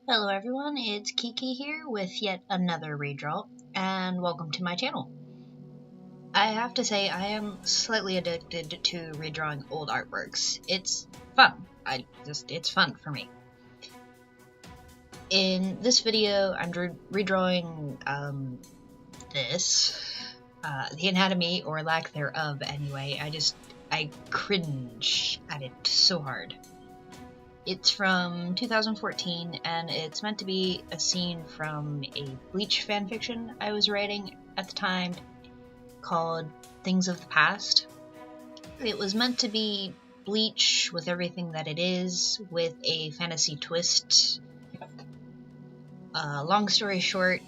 Hello everyone, it's Kiki here with yet another redraw, and welcome to my channel. I have to say I am slightly addicted to redrawing old artworks. It's fun. It's fun for me. In this video, I'm redrawing the anatomy, or lack thereof anyway. I cringe at it so hard. It's from 2014, and it's meant to be a scene from a Bleach fanfiction I was writing at the time called Things of the Past. It was meant to be Bleach with everything that it is, with a fantasy twist. Long story short,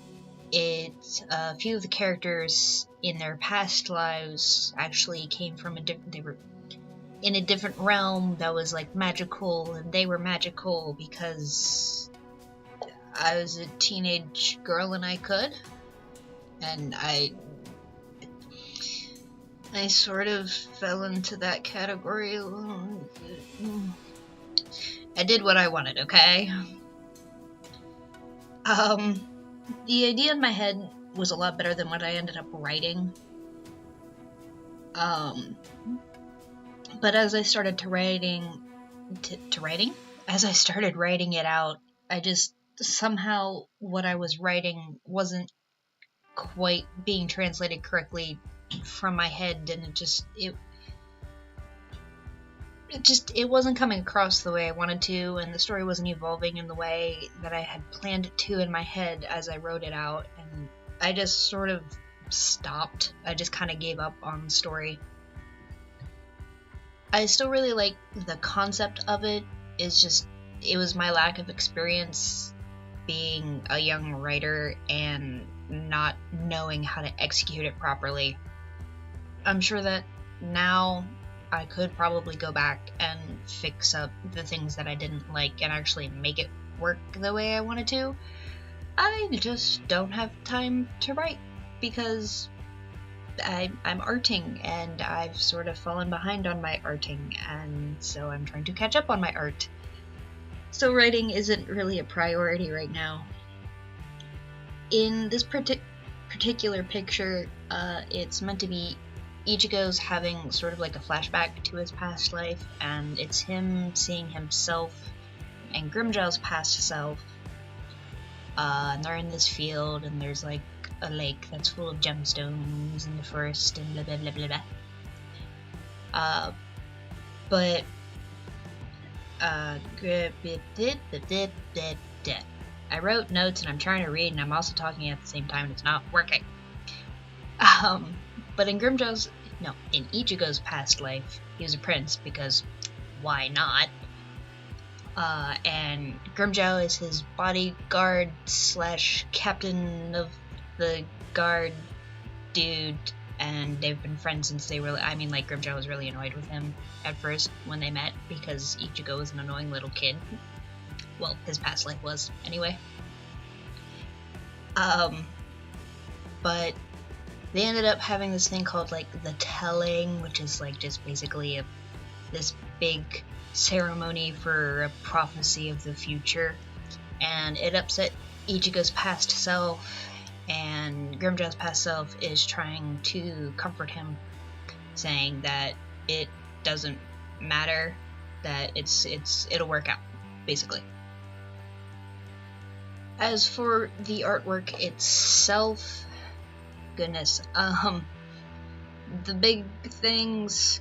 it's a few of the characters in their past lives actually came from they were in a different realm that was like magical, and they were magical because I was a teenage girl and I could, and I sort of fell into that category. I did what I wanted, okay? The idea in my head was a lot better than what I ended up writing. But as I started as I started writing it out, I just somehow what I was writing wasn't quite being translated correctly from my head, and it wasn't coming across the way I wanted to, and the story wasn't evolving in the way that I had planned it to in my head as I wrote it out, and I just sort of stopped. I just kind of gave up on the story. I still really like the concept of it. It was my lack of experience being a young writer and not knowing how to execute it properly. I'm sure that now I could probably go back and fix up the things that I didn't like and actually make it work the way I wanted to. I just don't have time to write because I'm arting, and I've sort of fallen behind on my arting, and so I'm trying to catch up on my art. So writing isn't really a priority right now. In this particular picture, it's meant to be Ichigo's having sort of like a flashback to his past life, and it's him seeing himself and Grimmjow's past self. And they're in this field, and there's like a lake that's full of gemstones in the forest, and blah blah blah blah blah. I wrote notes and I'm trying to read, and I'm also talking at the same time, and it's not working. But in Ichigo's past life, he was a prince because why not? And Grimmjow is his bodyguard / captain of the guard dude, and they've been friends since they were, Grimmjow was really annoyed with him at first when they met because Ichigo was an annoying little kid. Well, his past life was, anyway. But they ended up having this thing called, like, the telling, which is, like, just basically this big ceremony for a prophecy of the future, and it upset Ichigo's past self, and Grimmjow's past self is trying to comfort him, saying that it doesn't matter, that it'll work out, basically. As for the artwork itself, goodness, the big things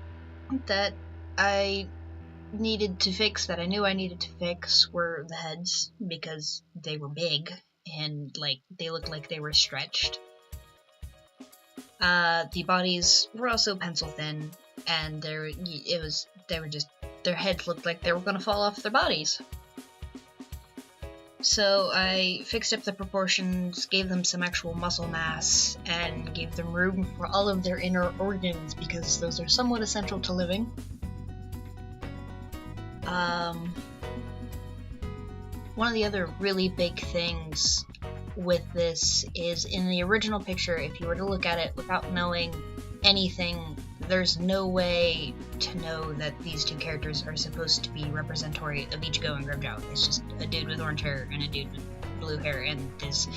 that I needed to fix, that I knew I needed to fix, were the heads, because they were big and like they looked like they were stretched. The bodies were also pencil thin, and their heads looked like they were gonna fall off their bodies. So I fixed up the proportions, gave them some actual muscle mass, and gave them room for all of their inner organs, because those are somewhat essential to living. One of the other really big things with this is, in the original picture, if you were to look at it without knowing anything there's no way to know that these two characters are supposed to be representatory of Ichigo and Grimjow. It's just a dude with orange hair and a dude with blue hair, and there's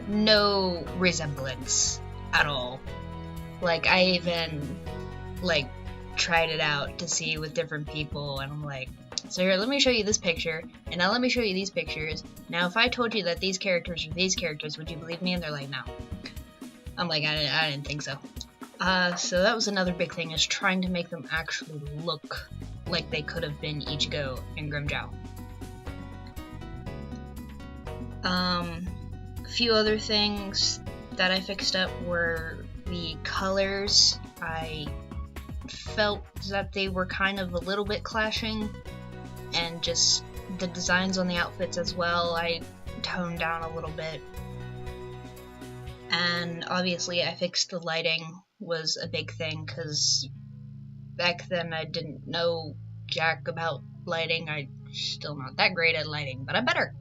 no resemblance at all. Like, I even, like, tried it out to see with different people, and I'm like, so here, let me show you this picture, and now let me show you these pictures. Now, if I told you that these characters are these characters, would you believe me? And they're like, no. I'm like, I didn't think so. So that was another big thing, is trying to make them actually look like they could have been Ichigo and Grimjow. A few other things that I fixed up were the colors. I felt that they were kind of a little bit clashing, and just the designs on the outfits as well, I toned down a little bit. And obviously I fixed the lighting, was a big thing, because back then I didn't know jack about lighting. I'm still not that great at lighting, but I'm better.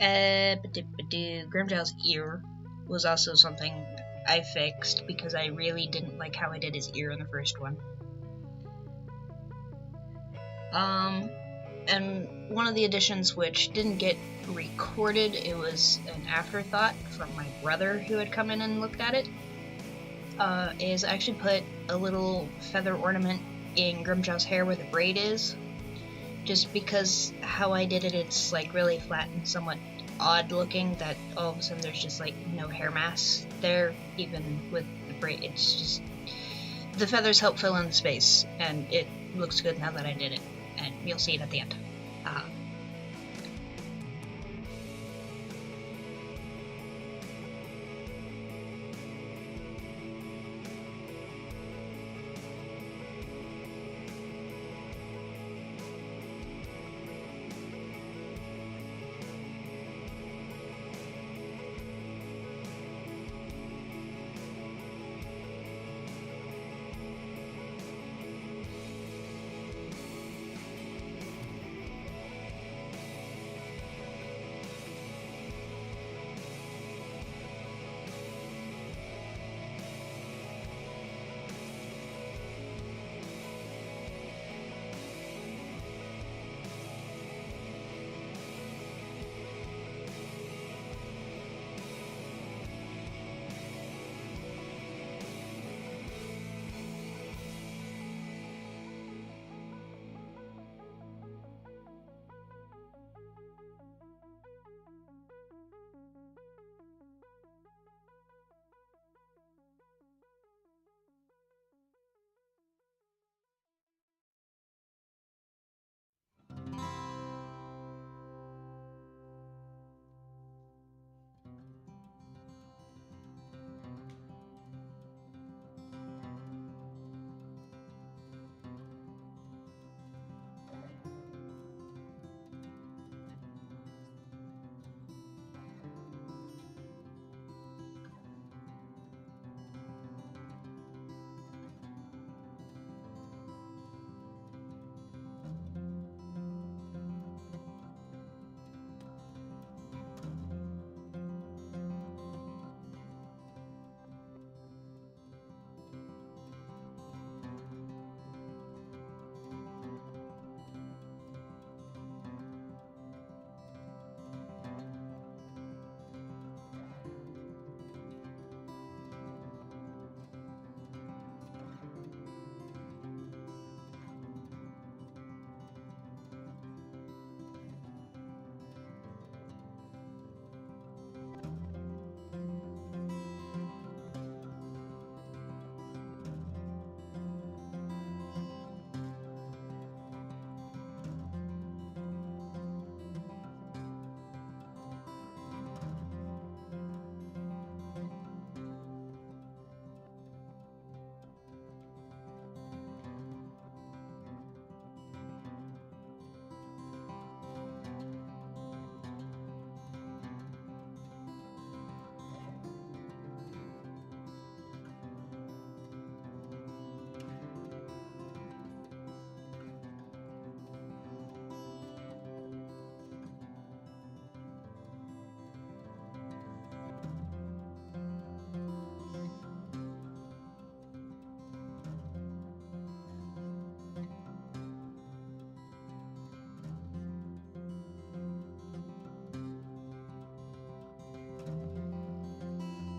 Grimjow's ear was also something I fixed, because I really didn't like how I did his ear in the first one. And one of the additions which didn't get recorded, it was an afterthought from my brother who had come in and looked at it, is I actually put a little feather ornament in Grimjow's hair where the braid is, just because how I did it, it's like really flat and somewhat odd looking, that all of a sudden there's just like no hair mass there, even with the braid. It's just, the feathers help fill in the space, and it looks good now that I did it, and you'll see it at the end.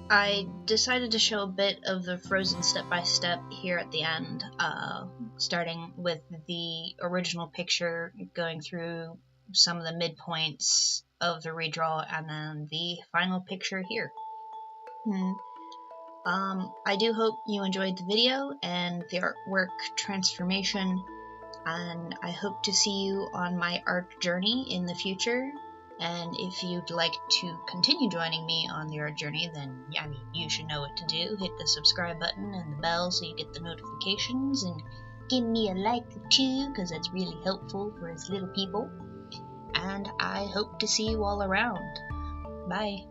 I decided to show a bit of the Frozen step-by-step here at the end, starting with the original picture, going through some of the midpoints of the redraw, and then the final picture here. I do hope you enjoyed the video and the artwork transformation, and I hope to see you on my art journey in the future. And if you'd like to continue joining me on the art journey, then, I mean, you should know what to do. Hit the subscribe button and the bell so you get the notifications, and give me a like or two, because that's really helpful for us little people. And I hope to see you all around. Bye.